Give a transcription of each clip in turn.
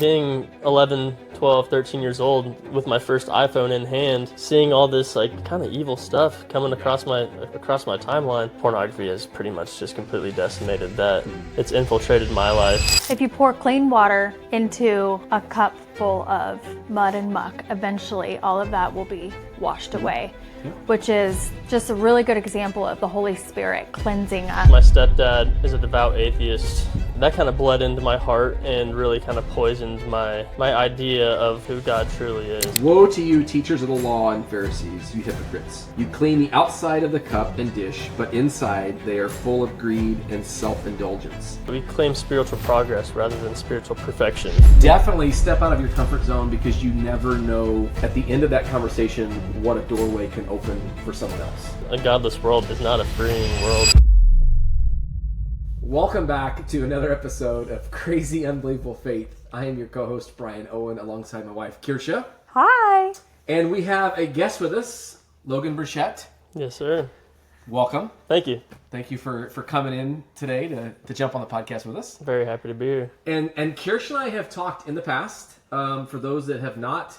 Being 11, 12, 13 years old with my first iPhone in hand, seeing all this like kind of evil stuff coming across my timeline, pornography has pretty much just completely decimated that. It's infiltrated my life. If you pour clean water into a cup full of mud and muck, eventually all of that will be washed away, which is just a really good example of the Holy Spirit cleansing us. My stepdad is a devout atheist. That kind of bled into my heart and really kind of poisoned my idea of who God truly is. Woe to you, teachers of the law and Pharisees, you hypocrites! You clean the outside of the cup and dish, but inside they are full of greed and self-indulgence. We claim spiritual progress rather than spiritual perfection. Definitely step out of your comfort zone, because you never know at the end of that conversation what a doorway can open for someone else. A godless world is not a freeing world. Welcome back to another episode of Crazy Unbelievable Faith. I am your co-host, Brian Owen, alongside my wife, Kersha. Hi! And we have a guest with us, Logan Burchett. Yes, sir. Welcome. Thank you. Thank you for coming in today to jump on the podcast with us. Very happy to be here. And Kersha and I have talked in the past. For those that have not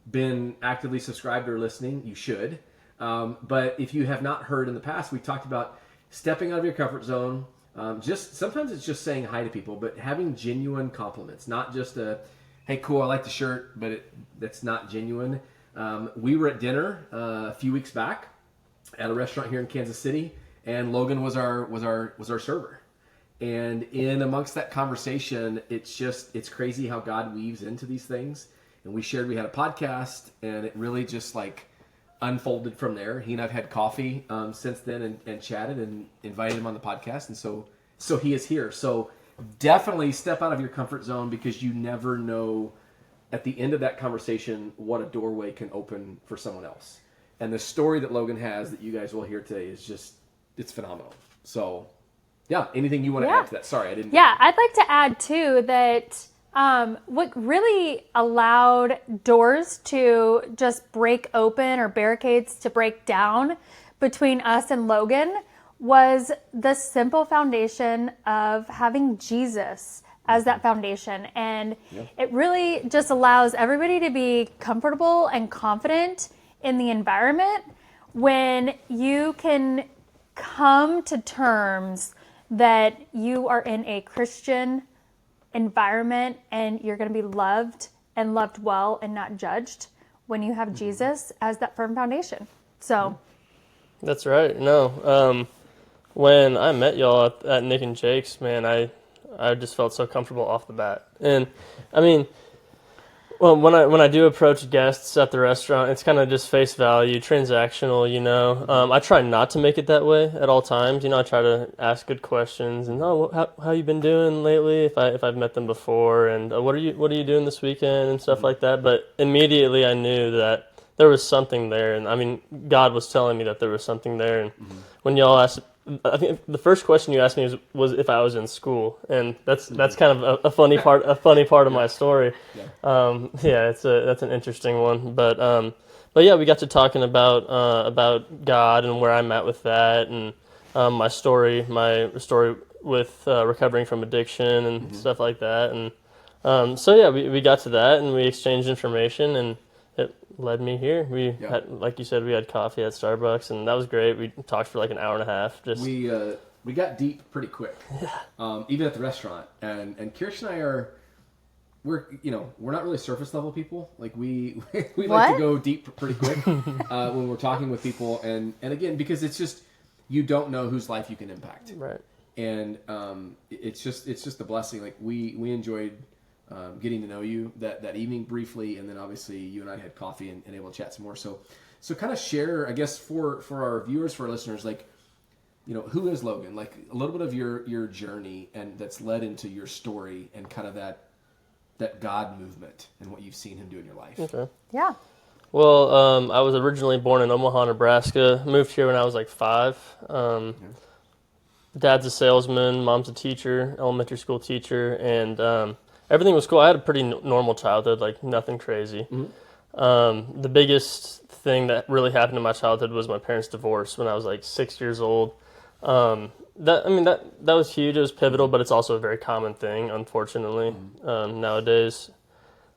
been actively subscribed or listening, you should. But if you have not heard in the past, we talked about stepping out of your comfort zone. Sometimes it's just saying hi to people, but having genuine compliments, not just a, hey, cool, I like the shirt, but that's not genuine. We were at dinner a few weeks back at a restaurant here in Kansas City, and Logan was our server. And in amongst that conversation, it's crazy how God weaves into these things. And we shared we had a podcast, and it really just like unfolded from there. He and I've had coffee since then and chatted and invited him on the podcast, and so he is here. So definitely step out of your comfort zone, because you never know at the end of that conversation what a doorway can open for someone else. And the story that Logan has that you guys will hear today is it's phenomenal. So yeah, anything you want to add to that? Sorry, I didn't. Yeah, I'd like to add too that what really allowed doors to just break open, or barricades to break down between us and Logan, was the simple foundation of having Jesus as that foundation. And it really just allows everybody to be comfortable and confident in the environment when you can come to terms that you are in a Christian environment and you're going to be loved and loved well and not judged when you have Jesus as that firm foundation. So that's right. No, when I met y'all at Nick and Jake's, man, I just felt so comfortable off the bat. And I mean, well, when I do approach guests at the restaurant, it's kind of just face value, transactional, you know. I try not to make it that way at all times. You know, I try to ask good questions and, how you been doing lately? If I've met them before, and what are you doing this weekend and stuff like that. But immediately I knew that there was something there, and I mean, God was telling me that there was something there. And when y'all asked, I think the first question you asked me was if I was in school, and that's kind of a funny part of my story. That's an interesting one, but yeah, we got to talking about God and where I'm at with that, and my story with recovering from addiction and stuff like that, and so yeah, we got to that and we exchanged information, and it led me here. We had, like you said, we had coffee at Starbucks, and that was great. We talked for like an hour and a half. We got deep pretty quick, even at the restaurant. And Kersha and I we're not really surface level people. Like we like to go deep pretty quick when we're talking with people, and again, because it's just, you don't know whose life you can impact, right? And it's just a blessing. Like we enjoyed getting to know you that evening briefly, and then obviously you and I had coffee and able to chat some more. So kind of share, I guess, for our viewers, for our listeners, like, you know, who is Logan? Like a little bit of your journey, and that's led into your story, and kind of that God movement and what you've seen him do in your life. Okay. yeah. Well, I was originally born in Omaha, Nebraska. Moved here when I was like 5. Dad's a salesman, mom's a teacher, elementary school teacher, and everything was cool. I had a pretty normal childhood, like nothing crazy. The biggest thing that really happened in my childhood was my parents' divorce when I was like 6 years old. That was huge. It was pivotal, but it's also a very common thing, unfortunately, nowadays.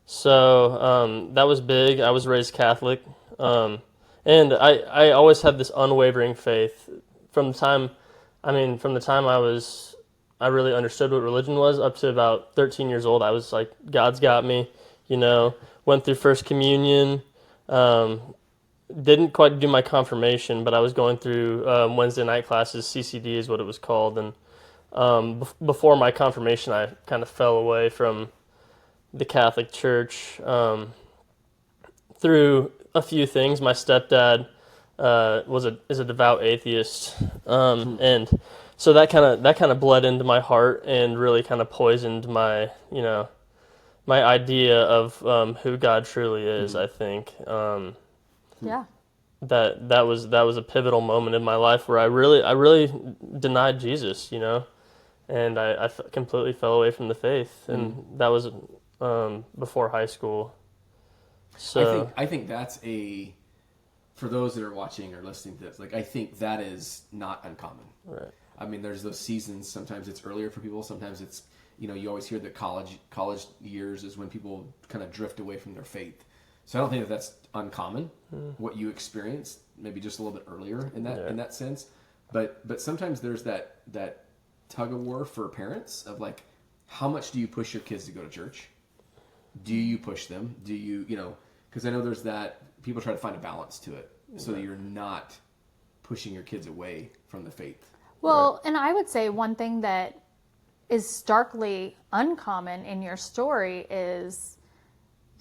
So that was big. I was raised Catholic, and I always had this unwavering faith from the time. I mean, from the time I really understood what religion was up to about 13 years old. I was like, God's got me. You know, went through First Communion. Didn't quite do my confirmation, but I was going through Wednesday night classes. CCD is what it was called, and before my confirmation, I kind of fell away from the Catholic Church through a few things. My stepdad is a devout atheist, and so that kind of bled into my heart and really kind of poisoned my my idea of who God truly is. I think Yeah. that was a pivotal moment in my life where I really denied Jesus, and I completely fell away from the faith, and that was before high school. So I think that's for those that are watching or listening to this, like I think that is not uncommon. right. I mean, there's those seasons. Sometimes it's earlier for people. Sometimes it's you always hear that college years is when people kind of drift away from their faith. So I don't think that that's uncommon. What you experienced, maybe just a little bit earlier in that sense. But sometimes there's that tug of war for parents of like, how much do you push your kids to go to church? Do you push them? Do you because I know there's that people try to find a balance to it so that you're not pushing your kids away from the faith. Well, and I would say one thing that is starkly uncommon in your story is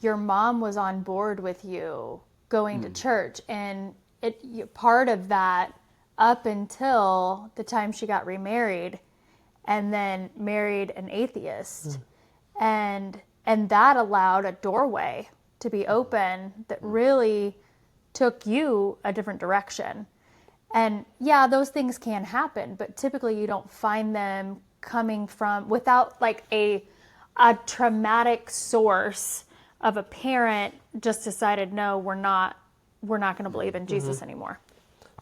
your mom was on board with you going to church, and part of that up until the time she got remarried and then married an atheist. And that allowed a doorway to be open that really took you a different direction. And yeah, those things can happen, but typically you don't find them coming from without like a traumatic source of a parent just decided, no, we're not going to believe in Jesus anymore.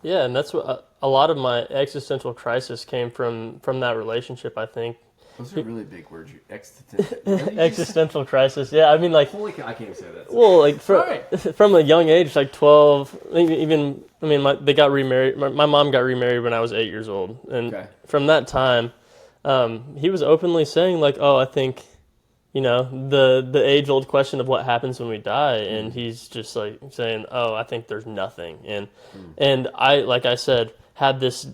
Yeah, and that's what a lot of my existential crisis came from that relationship, I think. Those are really big words. Existential. Existential crisis. Yeah, I mean, like, Holy cow, I can't even say that. well, like Right. from a young age, like 12, even I mean, they got remarried. My mom got remarried when I was 8 years old, and from that time, he was openly saying like, "Oh, I think, the age old question of what happens when we die," and he's just like saying, "Oh, I think there's nothing," and I, like I said, had this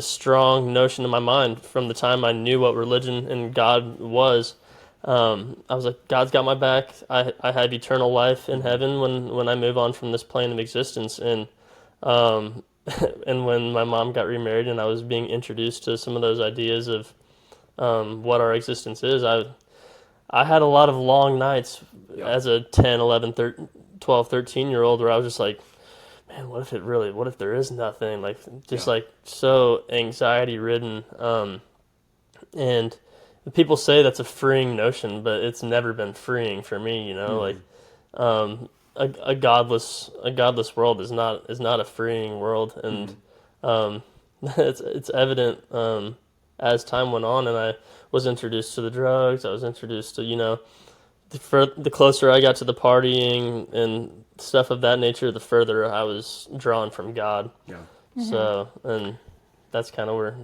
strong notion in my mind from the time I knew what religion and God was. I was like, God's got my back. I have eternal life in heaven when I move on from this plane of existence. And and when my mom got remarried and I was being introduced to some of those ideas of what our existence is, I had a lot of long nights as a 10, 11, 13, 12, 13-year-old where I was just like, man, what if there is nothing? Like, just like so anxiety ridden. And people say that's a freeing notion, but it's never been freeing for me, like, a godless world is not a freeing world. And, it's evident, as time went on and I was introduced to the drugs, I was introduced to, the closer I got to the partying and stuff of that nature, the further I was drawn from God. Yeah. So, and that's kind of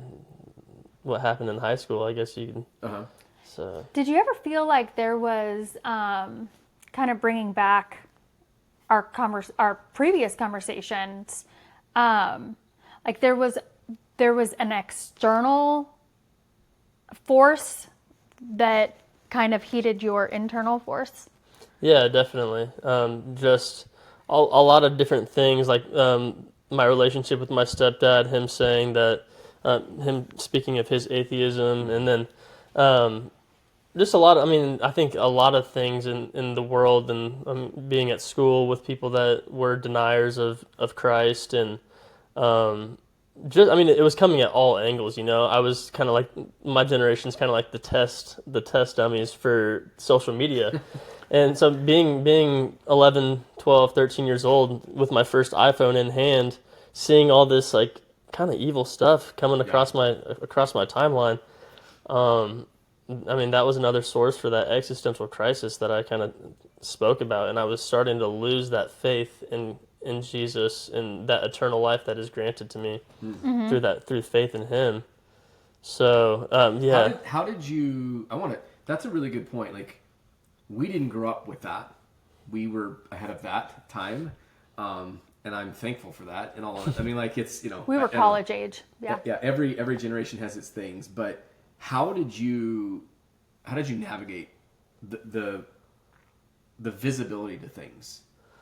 what happened in high school, I guess you can. So, Did you ever feel like there was kind of bringing back our previous conversations? Like there was an external force that kind of heated your internal force? yeah, definitely. Just a lot of different things, like my relationship with my stepdad, him saying that, him speaking of his atheism, and then just a lot of, I think a lot of things in the world, and being at school with people that were deniers of Christ, and it was coming at all angles, I was kind of like, my generation's kind of like the test dummies for social media. And so being 11, 12, 13 years old with my first iPhone in hand, seeing all this like kind of evil stuff coming across my timeline, that was another source for that existential crisis that I kind of spoke about, and I was starting to lose that faith in Jesus and that eternal life that is granted to me through faith in Him. So yeah, How did you? That's a really good point. Like, we didn't grow up with that. We were ahead of that time, and I'm thankful for that. And all, I mean, like, it's, you know, We were college age. Yeah. Yeah. Every generation has its things, but how did you navigate the visibility to things?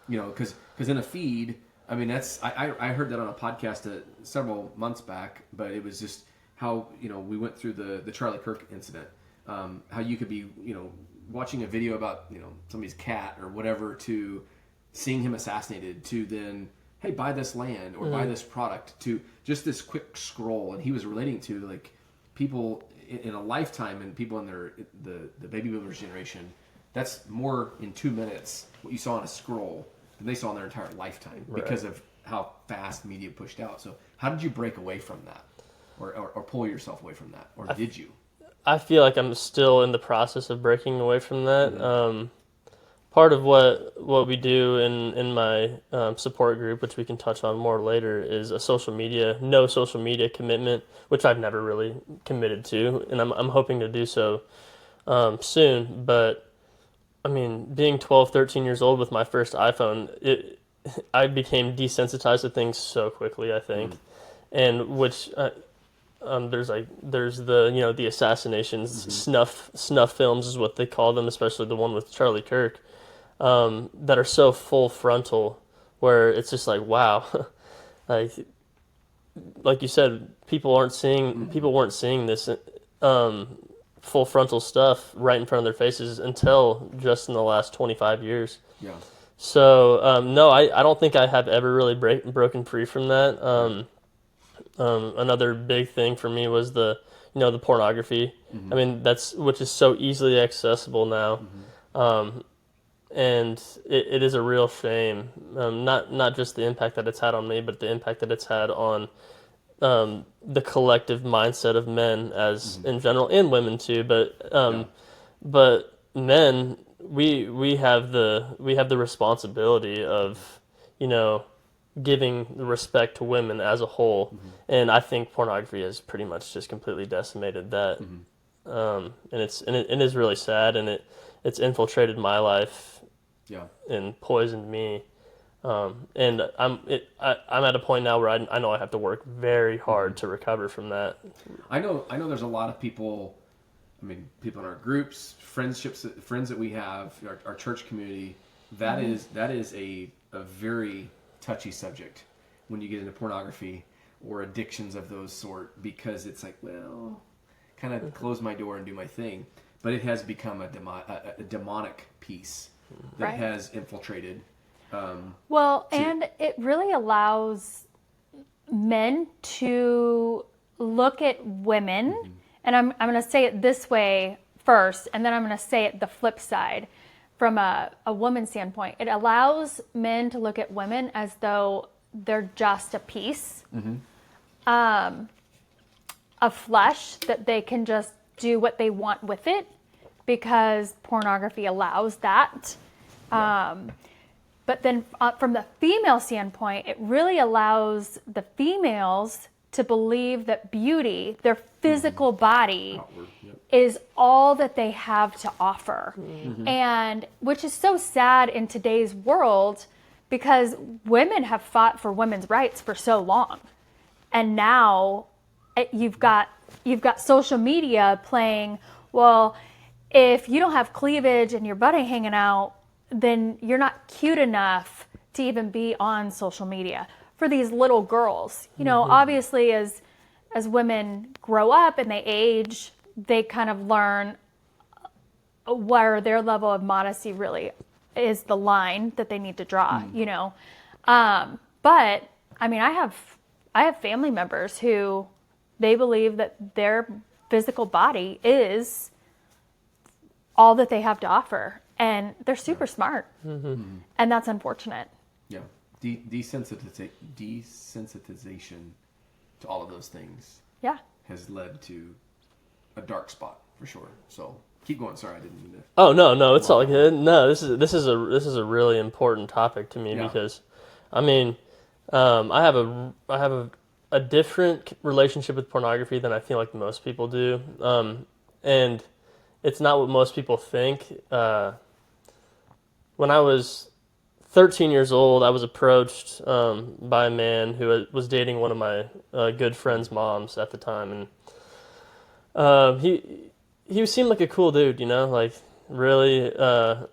You know, because in a feed, I mean, I heard that on a podcast several months back, but it was just how, you know, we went through the Charlie Kirk incident, how you could be, you know, watching a video about, you know, somebody's cat or whatever, to seeing him assassinated, to then, hey, buy this land or buy this product, to just this quick scroll. And he was relating to, like, people in a lifetime, and people in the baby boomers generation, that's more in 2 minutes what you saw on a scroll than they saw in their entire lifetime, because of how fast media pushed out. So how did you break away from that, or pull yourself away from that, or did you? I feel like I'm still in the process of breaking away from that. Part of what we do in my support group, which we can touch on more later, is a no social media commitment, which I've never really committed to, and I'm hoping to do so soon. But I mean, being 12, 13 years old with my first iPhone, I became desensitized to things so quickly, I think, and which. There's the, you know, the assassinations, snuff films is what they call them, especially the one with Charlie Kirk, that are so full frontal, where it's just like, wow, like you said, people weren't seeing this full frontal stuff right in front of their faces until just in the last 25 years. Yeah. So no, I don't think I have ever really broken free from that. Another big thing for me was the pornography. I mean, which is so easily accessible now. And it is a real shame, not just the impact that it's had on me, but the impact that it's had on the collective mindset of men as in general, and women too. But men, we have the responsibility of, you know, giving the respect to women as a whole, and I think pornography has pretty much just completely decimated that, and it is really sad, and it's infiltrated my life, and poisoned me, and I'm at a point now where I know I have to work very hard to recover from that. I know there's a lot of people. I mean, people in our groups, friends that we have, our church community. That is a very touchy subject when you get into pornography or addictions of those sort, because it's like, well, kind of close my door and do my thing. But it has become a demonic piece that has infiltrated. And it really allows men to look at women, and I'm going to say it this way first, and then I'm going to say it the flip side. From a woman's standpoint, it allows men to look at women as though they're just a piece of flesh that they can just do what they want with it, because pornography allows that. But then from the female standpoint, it really allows the females to believe that beauty, their physical body, is all that they have to offer. And which is so sad in today's world, because women have fought for women's rights for so long. And now you've got social media playing, well, if you don't have cleavage and your butt ain't hanging out, then you're not cute enough to even be on social media. For these little girls, you know, obviously as women grow up and they age, they kind of learn where their level of modesty really is, the line that they need to draw, you know. But I mean, I have family members who they believe that their physical body is all that they have to offer, and they're super smart, and that's unfortunate. Yeah, desensitization to all of those things. Yeah, has led to a dark spot for sure. So Keep going. Sorry, I didn't mean to. Oh no, it's all good. No, this is a really important topic to me because, I mean, I have a different relationship with pornography than I feel like most people do, and it's not what most people think. When I was 13 years old, I was approached by a man who was dating one of my good friend's moms at the time, and he seemed like a cool dude, like really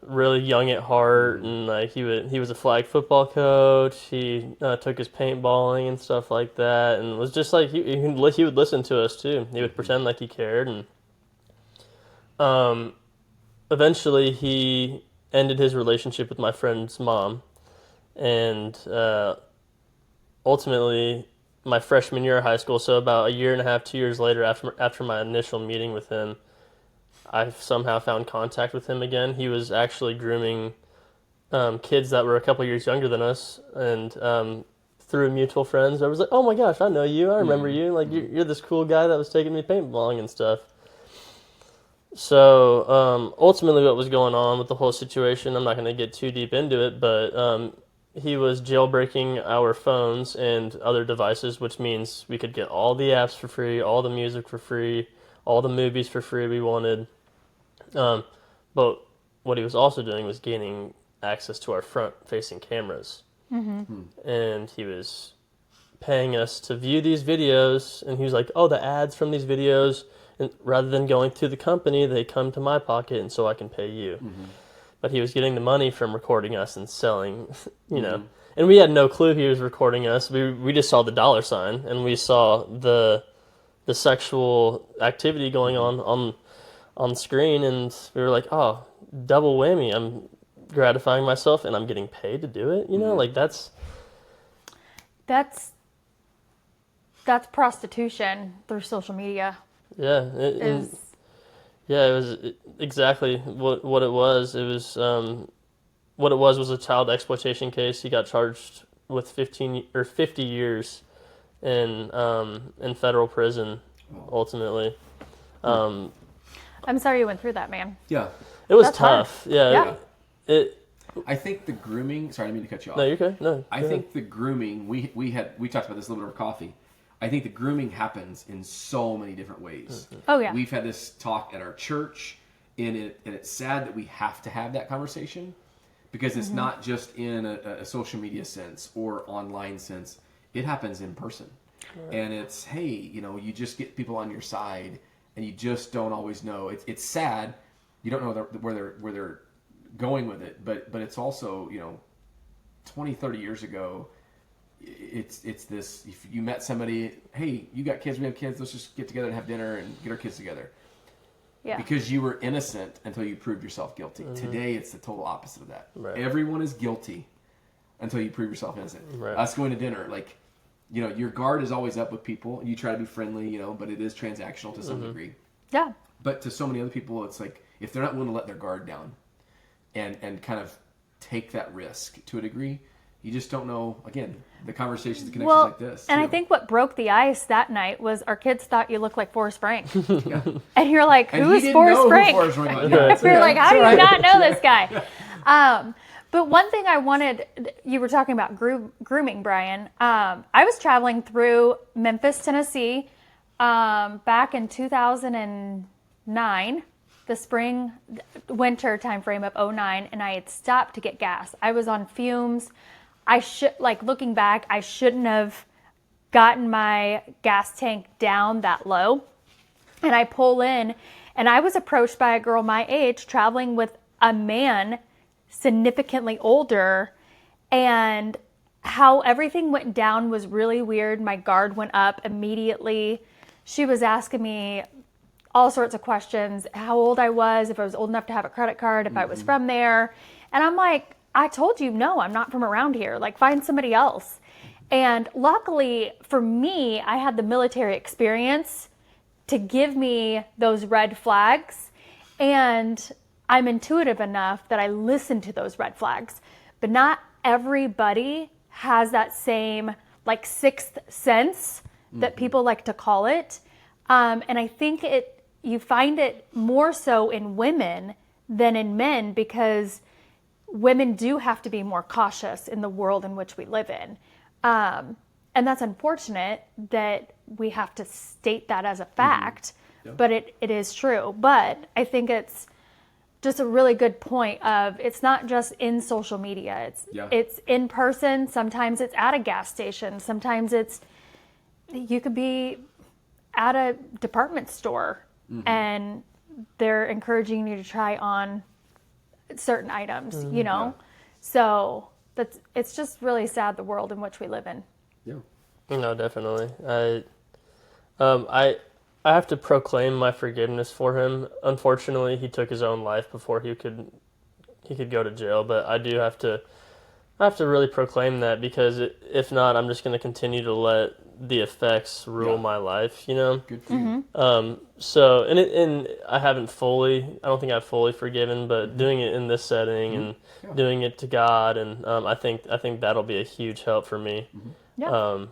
really young at heart, and like he was a flag football coach. He took us paintballing and stuff like that, and was just like he would listen to us too. He would pretend like he cared, and eventually he ended his relationship with my friend's mom, and ultimately my freshman year of high school, so about a year and a half, 2 years later, after my initial meeting with him, I somehow found contact with him again. He was actually grooming kids that were a couple years younger than us, and through mutual friends, I was like, "Oh my gosh, I know you! I remember you! Like you're this cool guy that was taking me paintballing and stuff." So ultimately, what was going on with the whole situation, I'm not going to get too deep into it, but he was jailbreaking our phones and other devices, which means we could get all the apps for free, all the music for free, all the movies for free we wanted. But what he was also doing was gaining access to our front-facing cameras. And he was paying us to view these videos, and he was like, "Oh, the ads from these videos, and rather than going to the company, they come to my pocket, and so I can pay you." But he was getting the money from recording us and selling, And we had no clue he was recording us. We just saw the dollar sign, and we saw the sexual activity going on screen, and we were like, "Oh, double whammy! I'm gratifying myself, and I'm getting paid to do it." Like that's prostitution through social media. Yeah, it was exactly what it was. It was what it was a child exploitation case. He got charged with 50 years in federal prison. Ultimately, I'm sorry you went through that, man. Yeah, it was That's tough. hard. Yeah. I think the grooming. Sorry, I didn't mean to cut you off. No, you're okay. No, I think the grooming. We talked about this a little bit over coffee. I think the grooming happens in so many different ways. Oh yeah. We've had this talk at our church, and it's sad that we have to have that conversation because it's not just in a social media sense or online sense. It happens in person, and it's you just get people on your side, and you just don't always know. It's sad. You don't know where they're going with it, but it's also 20, 30 years ago. It's this, if you met somebody, hey, you got kids, we have kids, let's just get together and have dinner and get our kids together. Yeah. Because you were innocent until you proved yourself guilty. Today, it's the total opposite of that. Right. Everyone is guilty until you prove yourself innocent. Right. Us going to dinner, your guard is always up with people. You try to be friendly, but it is transactional to some degree. Yeah. But to so many other people, it's like, if they're not willing to let their guard down and kind of take that risk to a degree, you just don't know, again, the conversations, the connections like this. And I think what broke the ice that night was our kids thought you looked like Forrest Frank. Yeah. And you're like, who is Forrest Frank? You're like, how do you not know this guy? But one thing I wanted, you were talking about grooming, Brian. I was traveling through Memphis, Tennessee, back in 2009, the winter time frame of 2009, and I had stopped to get gas. I was on fumes. Looking back, I shouldn't have gotten my gas tank down that low. And I pull in, and I was approached by a girl my age traveling with a man significantly older, and how everything went down was really weird. My guard went up immediately. She was asking me all sorts of questions, how old I was, if I was old enough to have a credit card, if I was from there. And I'm like, I told you, no, I'm not from around here. Find somebody else. And luckily for me, I had the military experience to give me those red flags. And I'm intuitive enough that I listen to those red flags. But not everybody has that same sixth sense that people like to call it. And I think you find it more so in women than in men, because women do have to be more cautious in the world in which we live in. And that's unfortunate that we have to state that as a fact, but it is true. But I think it's just a really good point of, it's not just in social media. It's in person. Sometimes it's at a gas station. Sometimes you could be at a department store and they're encouraging you to try on certain items, you know? So it's just really sad, the world in which we live in. Yeah. No, definitely. I have to proclaim my forgiveness for him. Unfortunately, he took his own life before he could go to jail, but I have to really proclaim that, because if not, I'm just going to continue to let the effects rule my life, you know? Good for you. So, and I don't think I've fully forgiven, but doing it in this setting and doing it to God, and I think that'll be a huge help for me. Yeah.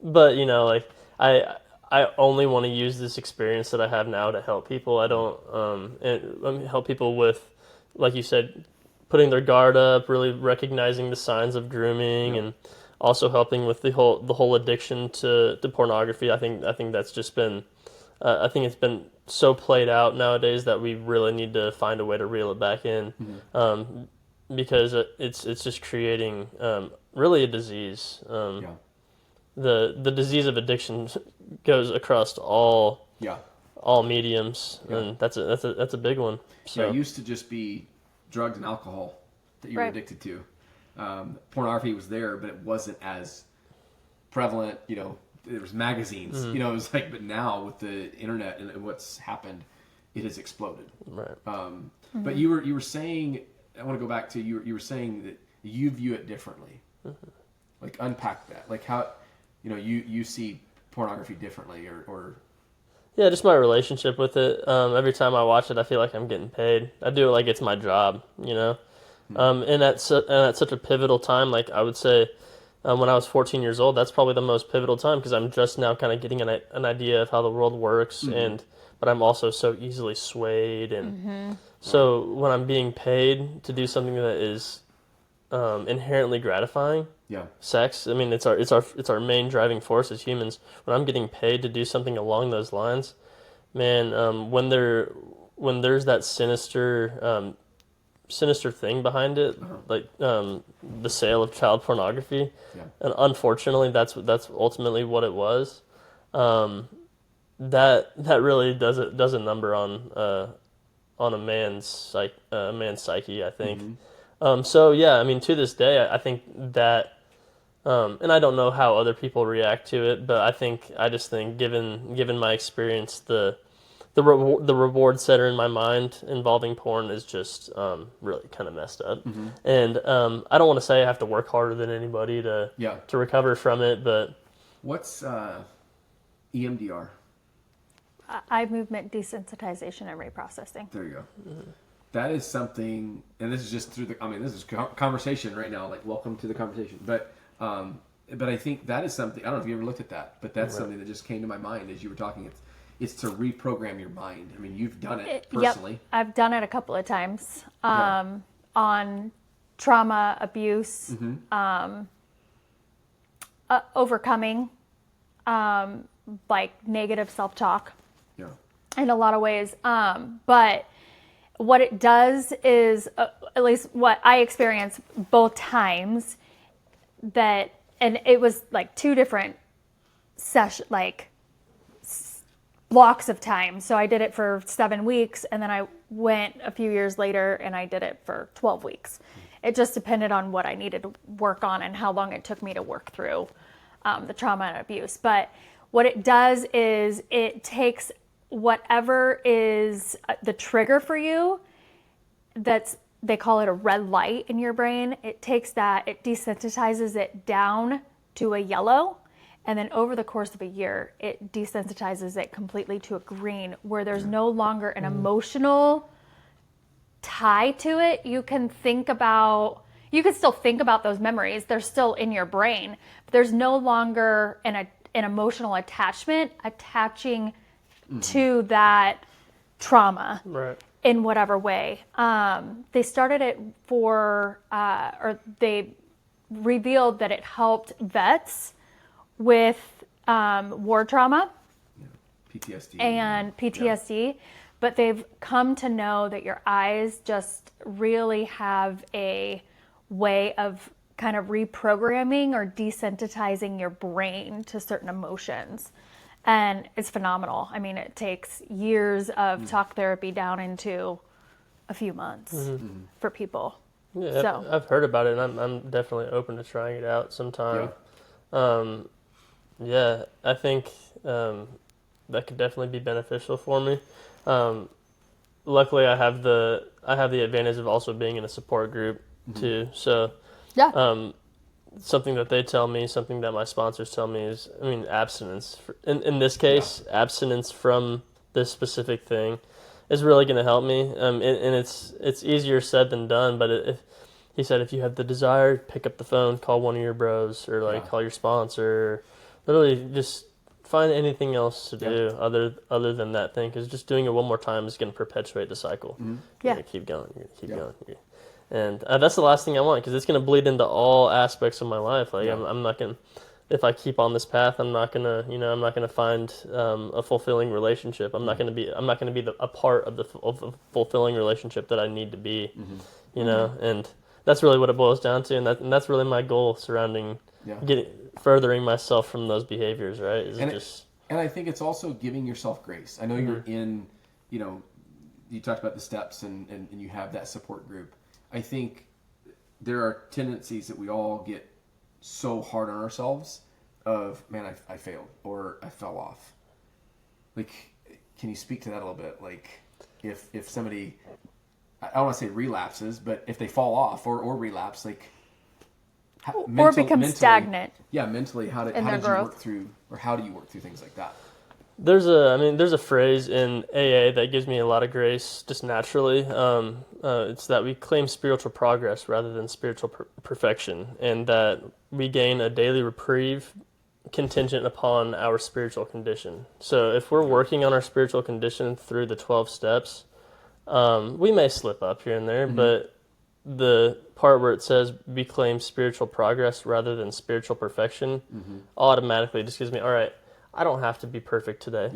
But, you know, like, I only want to use this experience that I have now to help people. I don't help people with, like you said, putting their guard up, really recognizing the signs of grooming, and also helping with the whole addiction to pornography. I think that's just been, I think it's been so played out nowadays that we really need to find a way to reel it back in, because it's just creating really a disease. The disease of addiction goes across all mediums, and that's a big one. So it used to just be drugs and alcohol that you were addicted to. Pornography was there, but it wasn't as prevalent. You know, there was magazines. You know, it was like, but now with the internet and what's happened, it has exploded. Right. But you were saying, I want to go back to you were saying that you view it differently. Like, unpack that. Like, how, you know, you see pornography differently, or yeah, just my relationship with it. Every time I watch it, I feel like I'm getting paid. I do it like it's my job, you know. And at such a pivotal time, like I would say, when I was 14 years old, that's probably the most pivotal time, because I'm just now kind of getting an idea of how the world works, but I'm also so easily swayed, and so when I'm being paid to do something that is inherently gratifying, sex. I mean, it's our main driving force as humans. When I'm getting paid to do something along those lines, man, when there's that sinister thing behind it, like the sale of child pornography, and unfortunately, that's ultimately what it was. That really does a number on a man's psyche, I think. So yeah, I mean, to this day, I think that, and I don't know how other people react to it, but I just think, given my experience, the reward center in my mind involving porn is just really kind of messed up. And I don't want to say I have to work harder than anybody to recover from it, but what's EMDR? Eye movement desensitization and reprocessing. There you go. That is something, and this is just through this is conversation right now, like, welcome to the conversation. But I think that is something, I don't know if you ever looked at that, but that's something that just came to my mind as you were talking. It's to reprogram your mind. I mean, you've done it personally. Yep, I've done it a couple of times on trauma, abuse, overcoming, like negative self-talk in a lot of ways. But what it does is, at least what I experienced both times, and it was like two different blocks of time. So I did it for 7 weeks, and then I went a few years later and I did it for 12 weeks. It just depended on what I needed to work on and how long it took me to work through the trauma and abuse. But what it does is it takes whatever is the trigger for you, they call it a red light in your brain. It takes that, it desensitizes it down to a yellow, and then over the course of a year, it desensitizes it completely to a green, where there's no longer an emotional tie to it. You can still think about those memories. They're still in your brain, but there's no longer an emotional attachment attaching to that trauma Right. in whatever way. They started it or they revealed that it helped vets with war trauma PTSD. and PTSD, but they've come to know that your eyes just really have a way of kind of reprogramming or desensitizing your brain to certain emotions. And it's phenomenal. I mean, it takes years of talk therapy down into a few months for people. Yeah, So. I've heard about it, and I'm definitely open to trying it out sometime. Yeah, I think that could definitely be beneficial for me. Luckily, I have the advantage of also being in a support group too. So Yeah. something that they tell me, something that my sponsors tell me is, I mean, abstinence. In this case, abstinence from this specific thing is really going to help me. And it's easier said than done. But he said, if you have the desire, pick up the phone, call one of your bros, or call your sponsor. Literally, just find anything else to do other than that thing. Because just doing it one more time is going to perpetuate the cycle. You're going to keep going. You're going to keep going. And that's the last thing I want, because it's going to bleed into all aspects of my life. Like I'm not going to, if I keep on this path, I'm not going to, I'm not going to find a fulfilling relationship. I'm not going to be a part of the fulfilling relationship that I need to be, and that's really what it boils down to. And that's really my goal surrounding furthering myself from those behaviors, right? And I think it's also giving yourself grace. I know you're in, you talked about the steps and you have that support group. I think there are tendencies that we all get so hard on ourselves of, man, I failed or I fell off. Like, can you speak to that a little bit? Like, if somebody, I don't want to say relapses, but if they fall off or relapse, like, or become stagnant. Yeah, mentally, how did you work through, or how do you work through things like that? There's a phrase in AA that gives me a lot of grace just naturally. It's that we claim spiritual progress rather than spiritual perfection, and that we gain a daily reprieve contingent upon our spiritual condition. So if we're working on our spiritual condition through the 12 steps, we may slip up here and there, but the part where it says we claim spiritual progress rather than spiritual perfection automatically just gives me, all right, I don't have to be perfect today.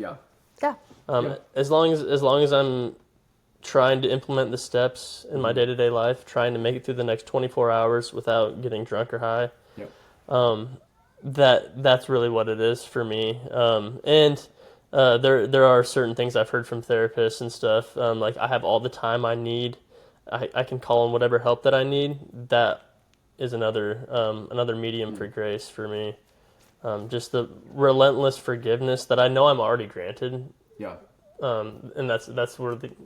As long as I'm trying to implement the steps in my day-to-day life, trying to make it through the next 24 hours without getting drunk or high, that's really what it is for me. There are certain things I've heard from therapists and stuff. Like, I have all the time I need. I can call on whatever help that I need. That is another medium for grace for me. Just the relentless forgiveness that I know I'm already granted. And that's where I think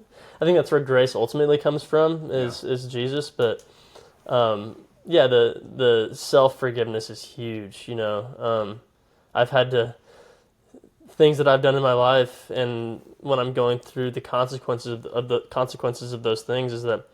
that's where grace ultimately comes from is Jesus. But the self-forgiveness is huge. I've had things that I've done in my life, and when I'm going through the consequences of those things, is that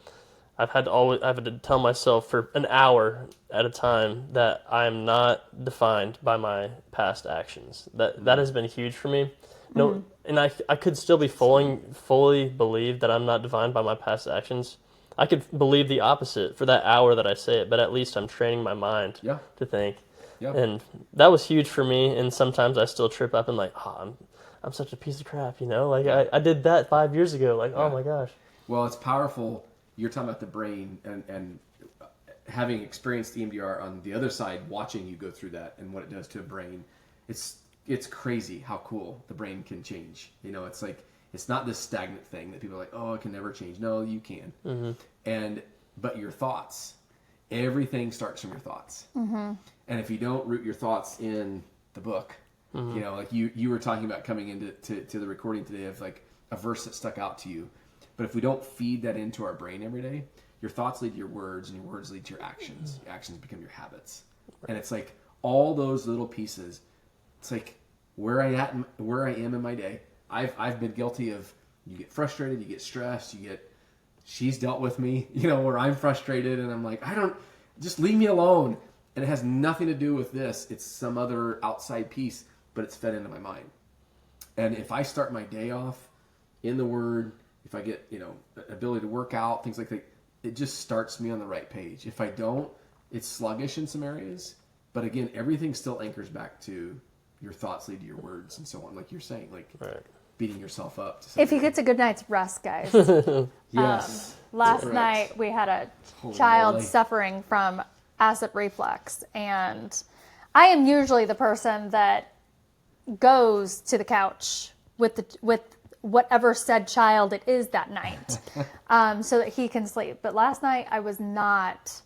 I've had to tell myself for an hour at a time that I'm not defined by my past actions. That has been huge for me. No, and I could still be fully believe that I'm not defined by my past actions. I could believe the opposite for that hour that I say it, but at least I'm training my mind to think. And that was huge for me. And sometimes I still trip up and I'm such a piece of crap, Like I did that 5 years ago. Oh my gosh. Well, it's powerful. You're talking about the brain and having experienced EMDR on the other side, watching you go through that and what it does to a brain. It's crazy how cool the brain can change. It's like, it's not this stagnant thing that people are like, oh, it can never change. No, you can. But your thoughts, everything starts from your thoughts. And if you don't root your thoughts in the book, like you were talking about coming into the recording today of like a verse that stuck out to you. But if we don't feed that into our brain every day, your thoughts lead to your words, and your words lead to your actions. Your actions become your habits. And it's like all those little pieces. It's like where I am in my day. I've been guilty of, you get frustrated, you get stressed, she's dealt with me, where I'm frustrated and I'm like, just leave me alone. And it has nothing to do with this. It's some other outside piece, but it's fed into my mind. And if I start my day off in the Word, if I get, ability to work out, things like that, it just starts me on the right page. If I don't, it's sluggish in some areas. But again, everything still anchors back to your thoughts lead to your words and so on. Like you're saying, like beating yourself up. If he gets a good night's rest, guys. Yes. Last night we had a child suffering from acid reflux, and I am usually the person that goes to the couch with whatever said child it is that night, so that he can sleep. But last night I was not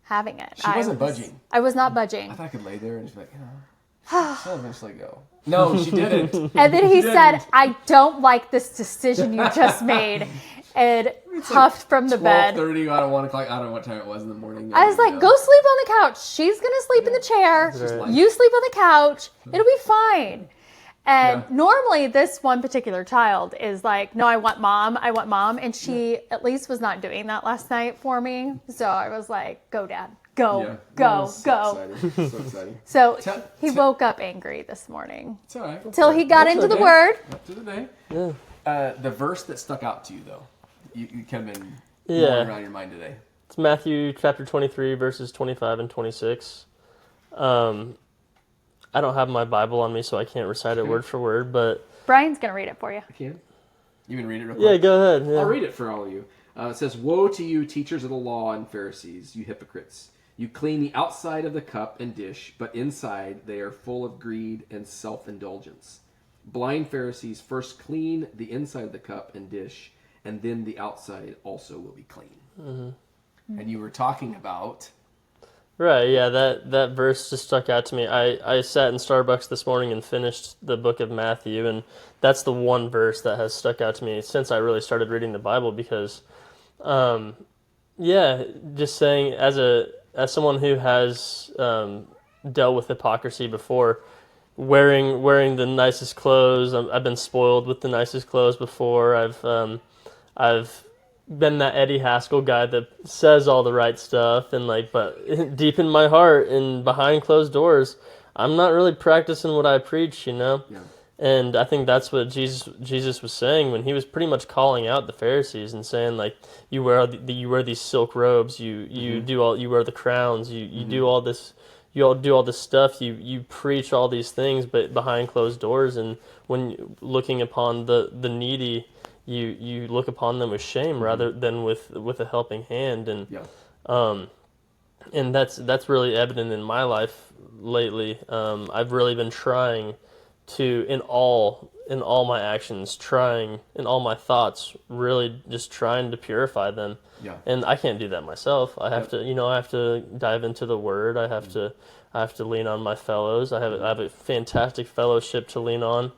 having it. She wasn't budging. I was not budging. I thought I could lay there and just be like, she'll eventually go. No, she didn't. And then he said, "I don't like this decision you just made," and huffed from the bed. 12:30, I don't 1 o'clock. I don't know what time it was in the morning. I was like, "Go sleep on the couch. She's gonna sleep in the chair. You sleep on the couch. It'll be fine." And normally this one particular child is like, "No, I want mom. I want mom." And she at least was not doing that last night for me. So I was like, "Go, Dad. Go, go, go." So exciting. So he woke up angry this morning. It's all right. Till he got into the Word. Up to the day. Yeah. The verse that stuck out to you, though, you kind of been going around your mind today. It's Matthew chapter 23, verses 25 and 26. I don't have my Bible on me, so I can't recite it word for word, but... Brian's going to read it for you. I can? You can read it real quick? Yeah, go ahead. Yeah. I'll read it for all of you. It says, "Woe to you, teachers of the law and Pharisees, you hypocrites! You clean the outside of the cup and dish, but inside they are full of greed and self-indulgence. Blind Pharisees, first clean the inside of the cup and dish, and then the outside also will be clean." Mm-hmm. And you were talking about... Right, yeah, that verse just stuck out to me. I sat in Starbucks this morning and finished the book of Matthew, and that's the one verse that has stuck out to me since I really started reading the Bible, because, just saying, as someone who has dealt with hypocrisy before, wearing the nicest clothes, I've been spoiled with the nicest clothes before. I've been that Eddie Haskell guy that says all the right stuff, and but deep in my heart and behind closed doors, I'm not really practicing what I preach, Yeah. And I think that's what Jesus was saying when he was pretty much calling out the Pharisees and saying, you wear these silk robes, you wear the crowns, you do all this, you all do all this stuff, you preach all these things, but behind closed doors, and when looking upon the needy, you look upon them with shame rather than with a helping hand, and that's really evident in my life lately. I've really been trying to, in all my actions, in all my thoughts, really just trying to purify them. Yeah. And I can't do that myself. I have to, I have to dive into the Word. I have to lean on my fellows. I have a fantastic fellowship to lean on.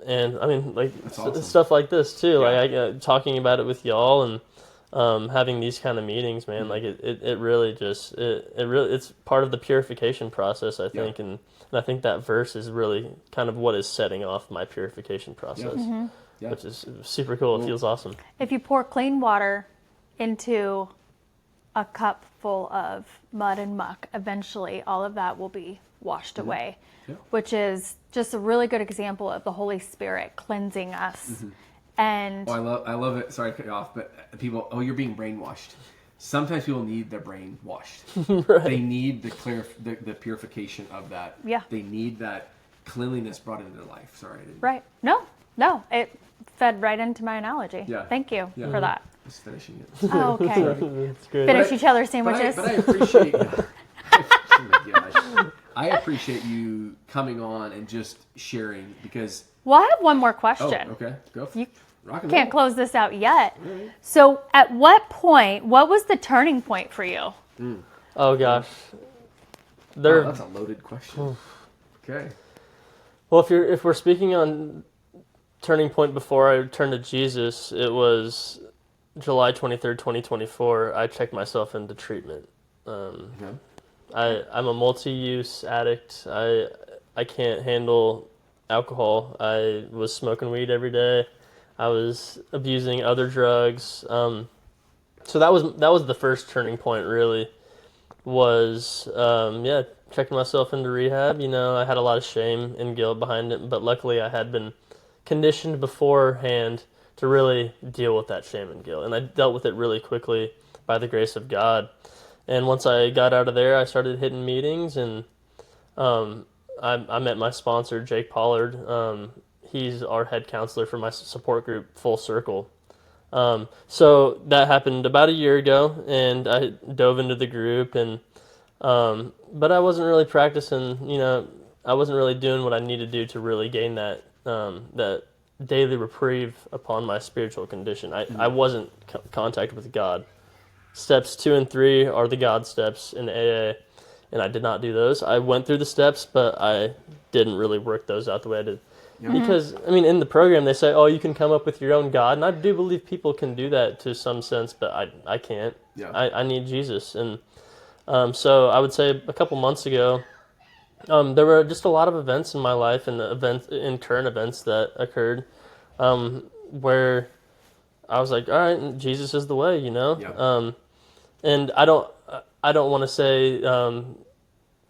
And I mean, awesome. Stuff like this too, talking about it with y'all, and having these kind of meetings, man, it really just, it's part of the purification process, I think, and I think that verse is really kind of what is setting off my purification process, which is super cool. It feels awesome. If you pour clean water into a cup full of mud and muck, eventually all of that will be washed away. Yeah. Which is just a really good example of the Holy Spirit cleansing us. Mm-hmm. And I love it. Sorry to cut you off, but people, you're being brainwashed. Sometimes people need their brain washed. Right. They need the purification of that. Yeah. They need that cleanliness brought into their life. Sorry. Right. No, it fed right into my analogy. Yeah. Thank you for that. Just finishing it. Oh, okay. That's great. Finish each other's sandwiches. But I appreciate. I appreciate you coming on and just sharing, because... Well, I have one more question. Oh, okay. Go. You can't close this out yet. Right. So at what was the turning point for you? Mm. Oh, gosh. That's a loaded question. Okay. Well, if we're speaking on turning point before I turned to Jesus, it was July 23rd, 2024. I checked myself into treatment. I'm a multi-use addict. I can't handle alcohol. I was smoking weed every day. I was abusing other drugs. So that was the first turning point, really, was checking myself into rehab. I had a lot of shame and guilt behind it, but luckily I had been conditioned beforehand to really deal with that shame and guilt. And I dealt with it really quickly by the grace of God. And once I got out of there, I started hitting meetings, and I met my sponsor, Jake Pollard. He's our head counselor for my support group, Full Circle. So that happened about a year ago, and I dove into the group, and but I wasn't really practicing. I wasn't really doing what I needed to do to really gain that daily reprieve upon my spiritual condition. I wasn't contact with God. Steps 2 and 3 are the God steps in AA, and I did not do those. I went through the steps, but I didn't really work those out the way I did. Yeah. Because, in the program they say, oh, you can come up with your own God, and I do believe people can do that to some sense, but I can't. Yeah. I need Jesus. And so I would say a couple months ago, there were just a lot of events in my life and current events that occurred where I was like, all right, Jesus is the way, Yeah. And I don't want to say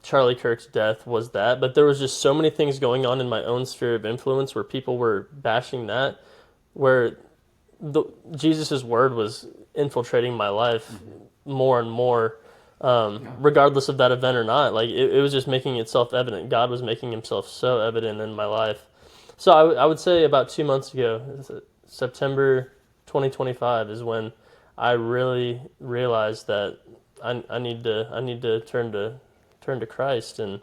Charlie Kirk's death was that, but there was just so many things going on in my own sphere of influence where people were bashing that, where Jesus' word was infiltrating my life more and more, regardless of that event or not. Like it was just making itself evident. God was making himself so evident in my life. So I would say about 2 months ago, September 2025 is when I really realized that I need to turn to Christ. And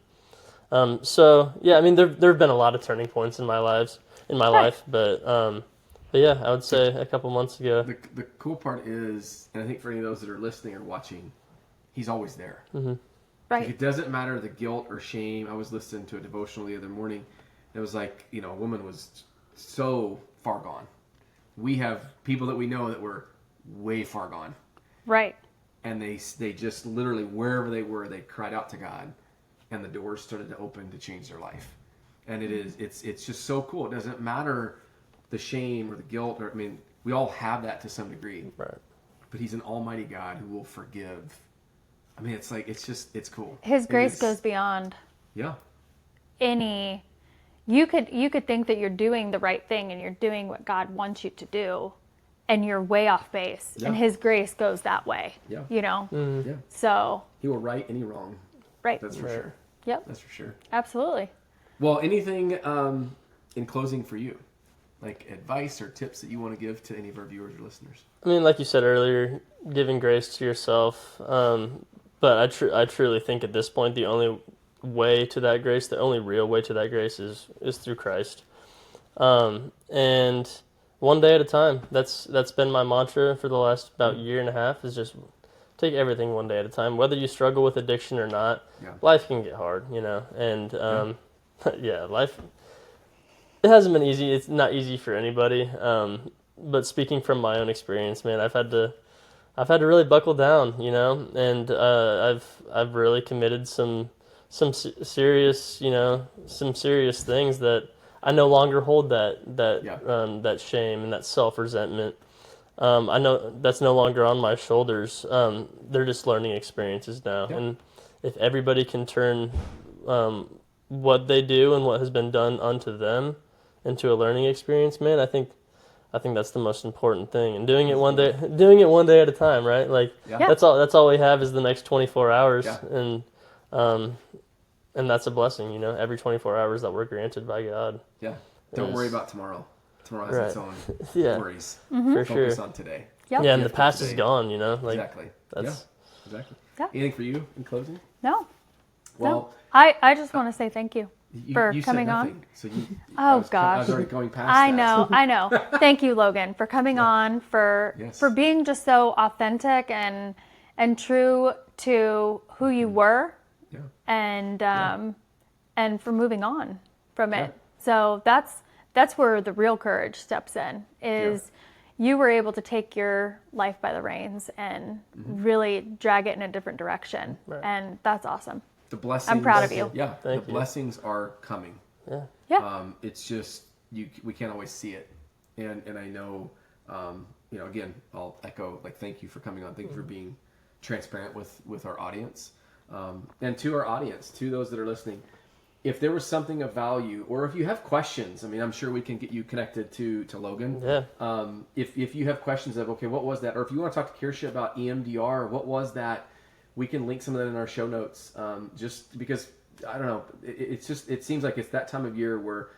so yeah, there have been a lot of turning points in my life, but yeah, I would say a couple months ago. The cool part is, and I think for any of those that are listening or watching, he's always there. Mm-hmm. Right. Like, it doesn't matter the guilt or shame. I was listening to a devotional the other morning. It was like, a woman was so far gone. We have people that we know that were way far gone. Right. And they just literally, wherever they were, they cried out to God, and the doors started to open to change their life. And it's just so cool. It doesn't matter the shame or the guilt, we all have that to some degree. Right. But he's an almighty God who will forgive. It's cool. His grace goes beyond. Yeah. You could think that you're doing the right thing and you're doing what God wants you to do, and you're way off base. Yeah. And his grace goes that way. Yeah. Mm-hmm. Yeah. So he will right any wrong. Right. That's for sure. Yep. That's for sure. Absolutely. Well, anything in closing for you? Like advice or tips that you want to give to any of our viewers or listeners? Like you said earlier, giving grace to yourself. But I truly think at this point the only way to that grace, the only real way to that grace is through Christ. And one day at a time. That's been my mantra for the last about year and a half, is just take everything one day at a time. Whether you struggle with addiction or not, life can get hard, and yeah, life, it hasn't been easy. It's not easy for anybody. But speaking from my own experience, man, I've had to really buckle down, and I've really committed some serious things that I no longer hold that shame and that self-resentment. I know that's no longer on my shoulders. They're just learning experiences now, and if everybody can turn what they do and what has been done unto them into a learning experience, man, I think that's the most important thing. And doing it one day at a time, right? Like that's all we have is the next 24 hours, and that's a blessing, every 24 hours that we're granted by God. Yeah. Don't worry about tomorrow. Tomorrow has its own worries. Mm-hmm. For sure. Focus on today. Yep. Yeah, and the past is gone, Exactly. Exactly. Yeah. Anything for you in closing? No. Well, no. I just want to say thank you for coming on. So gosh. I was already going past I know. Thank you, Logan, for coming on, for being just so authentic and true to who you were, and for moving on from it. So that's where the real courage steps in, is you were able to take your life by the reins and really drag it in a different direction. Right. And that's awesome. The blessings, I'm proud of you. Yeah, the blessings are coming. Yeah. Yeah. It's just we can't always see it, and I know, again, I'll echo, thank you for coming on. Thank you for being transparent with our audience, and to our audience, to those that are listening. if there was something of value, or if you have questions, I mean, I'm sure we can get you connected to Logan. Yeah. If you have questions of, okay, what was that? Or if you want to talk to Kersha about EMDR, what was that? We can link some of that in our show notes. Just because, I don't know, it seems like it's that time of year where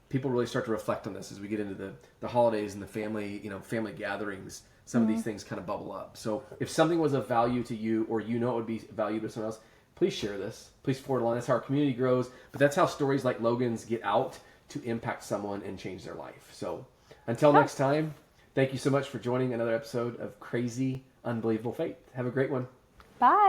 people really start to reflect on this as we get into the holidays and the family gatherings. Some of these things kind of bubble up. So if something was of value to you, or it would be valuable to someone else, please share this. Please forward it along. That's how our community grows. But that's how stories like Logan's get out to impact someone and change their life. So until next time, thank you so much for joining another episode of Crazy Unbelievable Faith. Have a great one. Bye.